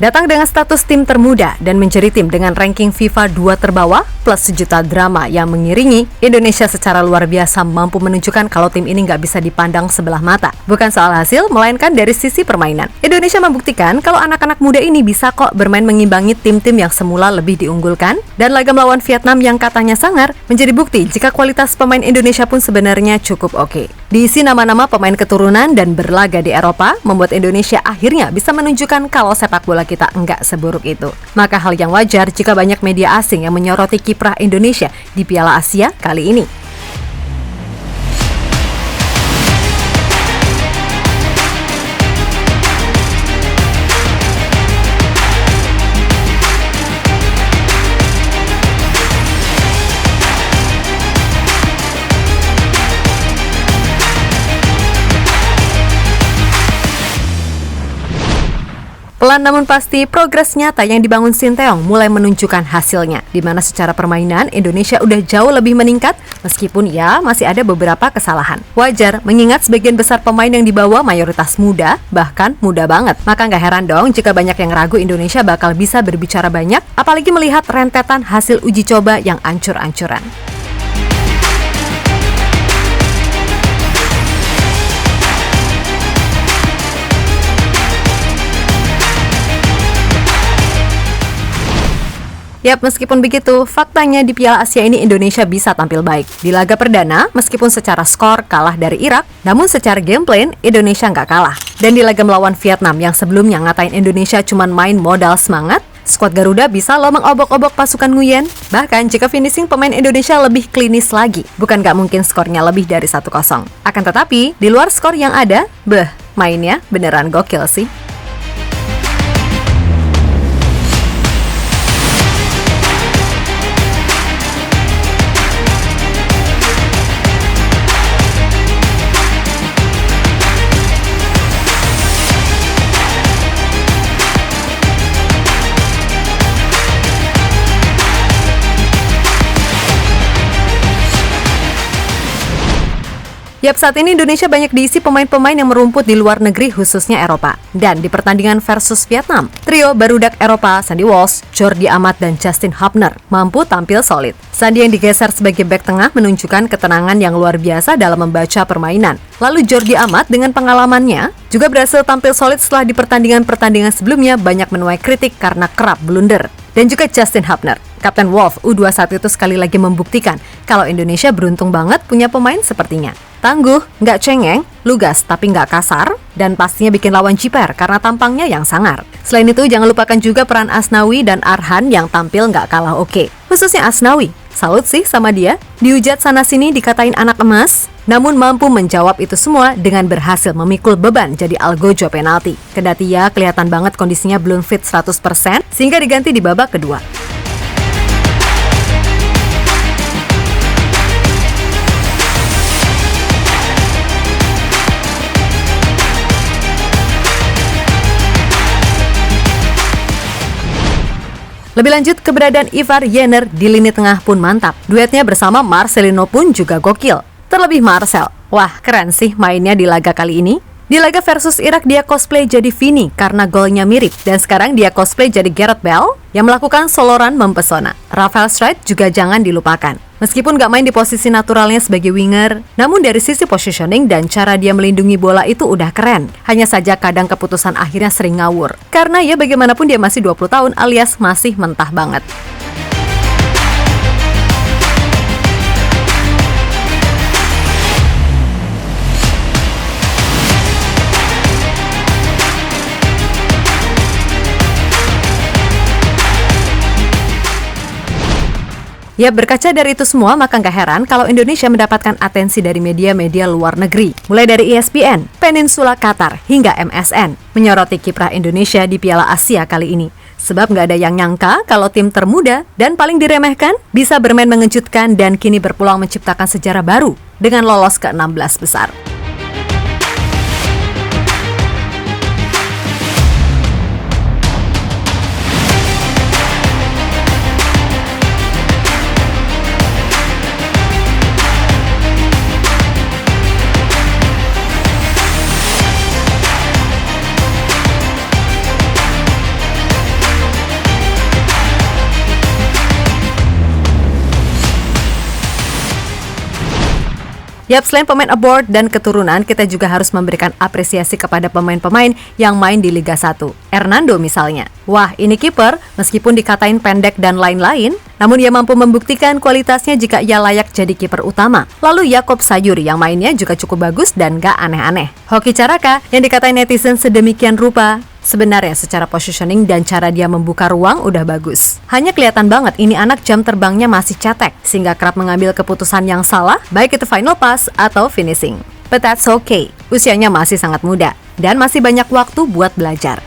Datang dengan status tim termuda dan menjadi tim dengan ranking FIFA 2 terbawah plus sejuta drama yang mengiringi, Indonesia secara luar biasa mampu menunjukkan kalau tim ini nggak bisa dipandang sebelah mata. Bukan soal hasil, melainkan dari sisi permainan. Indonesia membuktikan kalau anak-anak muda ini bisa kok bermain mengimbangi tim-tim yang semula lebih diunggulkan, dan laga melawan Vietnam yang katanya sangar menjadi bukti jika kualitas pemain Indonesia pun sebenarnya cukup oke. Diisi nama-nama pemain keturunan dan berlaga di Eropa, membuat Indonesia akhirnya bisa menunjukkan kalau sepak bola kita enggak seburuk itu. Maka hal yang wajar jika banyak media asing yang menyoroti kiprah Indonesia di Piala Asia kali ini. Pelan namun pasti, progres nyata yang dibangun Sinteyong mulai menunjukkan hasilnya, di mana secara permainan Indonesia udah jauh lebih meningkat, meskipun ya masih ada beberapa kesalahan. Wajar, mengingat sebagian besar pemain yang dibawa mayoritas muda, bahkan muda banget. Maka nggak heran dong jika banyak yang ragu Indonesia bakal bisa berbicara banyak, apalagi melihat rentetan hasil uji coba yang ancur-ancuran. Yap, meskipun begitu, faktanya di Piala Asia ini Indonesia bisa tampil baik. Di laga perdana, meskipun secara skor kalah dari Irak, namun secara gameplay Indonesia nggak kalah. Dan di laga melawan Vietnam yang sebelumnya ngatain Indonesia cuma main modal semangat, skuad Garuda bisa loh mengobok-obok pasukan Nguyen. Bahkan jika finishing pemain Indonesia lebih klinis lagi, bukan nggak mungkin skornya lebih dari 1-0. Akan tetapi, di luar skor yang ada, mainnya beneran gokil sih. Yap, saat ini Indonesia banyak diisi pemain-pemain yang merumput di luar negeri, khususnya Eropa. Dan di pertandingan versus Vietnam, trio barudak Eropa, Sandy Walsh, Jordi Amat, dan Justin Hubner mampu tampil solid. Sandy yang digeser sebagai bek tengah menunjukkan ketenangan yang luar biasa dalam membaca permainan. Lalu Jordi Amat dengan pengalamannya juga berhasil tampil solid setelah di pertandingan-pertandingan sebelumnya banyak menuai kritik karena kerap blunder. Dan juga Justin Hubner, Kapten Wolf U21 itu sekali lagi membuktikan kalau Indonesia beruntung banget punya pemain sepertinya. Tangguh, nggak cengeng, lugas tapi nggak kasar, dan pastinya bikin lawan jiper karena tampangnya yang sangar. Selain itu, jangan lupakan juga peran Asnawi dan Arhan yang tampil nggak kalah oke. Khususnya Asnawi, salut sih sama dia. Dihujat sana-sini dikatain anak emas, namun mampu menjawab itu semua dengan berhasil memikul beban jadi algojo penalti. Kendati ya kelihatan banget kondisinya belum fit 100%, sehingga diganti di babak kedua. Lebih lanjut, keberadaan Ivar Jenner di lini tengah pun mantap. Duetnya bersama Marcelino pun juga gokil. Terlebih Marcel, wah keren sih mainnya di laga kali ini. Di laga versus Irak dia cosplay jadi Vini karena golnya mirip. Dan sekarang dia cosplay jadi Gareth Bale yang melakukan soloran mempesona. Rafael Struijk juga jangan dilupakan. Meskipun gak main di posisi naturalnya sebagai winger, namun dari sisi positioning dan cara dia melindungi bola itu udah keren. Hanya saja kadang keputusan akhirnya sering ngawur. Karena ya bagaimanapun dia masih 20 tahun alias masih mentah banget. Ya, berkaca dari itu semua, maka nggak heran kalau Indonesia mendapatkan atensi dari media-media luar negeri. Mulai dari ESPN, Peninsula Qatar, hingga MSN, menyoroti kiprah Indonesia di Piala Asia kali ini. Sebab nggak ada yang nyangka kalau tim termuda dan paling diremehkan bisa bermain mengejutkan dan kini berpeluang menciptakan sejarah baru dengan lolos ke 16 besar. Yap, selain pemain abroad dan keturunan, kita juga harus memberikan apresiasi kepada pemain-pemain yang main di Liga 1. Hernando misalnya. Wah, ini kiper, meskipun dikatain pendek dan lain-lain, namun ia mampu membuktikan kualitasnya jika ia layak jadi kiper utama. Lalu Yakob Sayuri yang mainnya juga cukup bagus dan gak aneh-aneh. Hoki Caraka yang dikatain netizen sedemikian rupa, sebenarnya secara positioning dan cara dia membuka ruang udah bagus. Hanya kelihatan banget ini anak jam terbangnya masih cetek, sehingga kerap mengambil keputusan yang salah, baik itu final pass atau finishing. But that's okay, usianya masih sangat muda, dan masih banyak waktu buat belajar.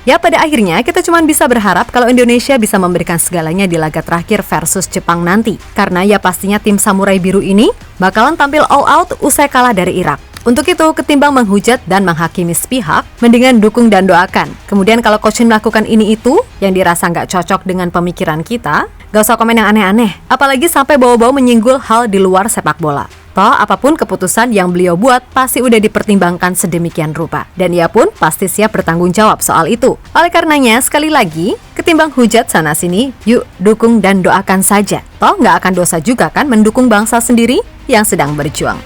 Ya, pada akhirnya kita cuma bisa berharap kalau Indonesia bisa memberikan segalanya di laga terakhir versus Jepang nanti. Karena ya pastinya tim Samurai Biru ini bakalan tampil all out usai kalah dari Irak. Untuk itu, ketimbang menghujat dan menghakimi sepihak, mendingan dukung dan doakan. Kemudian kalau coach melakukan ini itu, yang dirasa nggak cocok dengan pemikiran kita, gak usah komen yang aneh-aneh. Apalagi sampai bawa-bawa menyinggul hal di luar sepak bola. Toh, apapun keputusan yang beliau buat pasti udah dipertimbangkan sedemikian rupa. Dan ia pun pasti siap bertanggung jawab soal itu. Oleh karenanya, sekali lagi, ketimbang hujat sana-sini, yuk dukung dan doakan saja. Toh, nggak akan dosa juga kan mendukung bangsa sendiri yang sedang berjuang.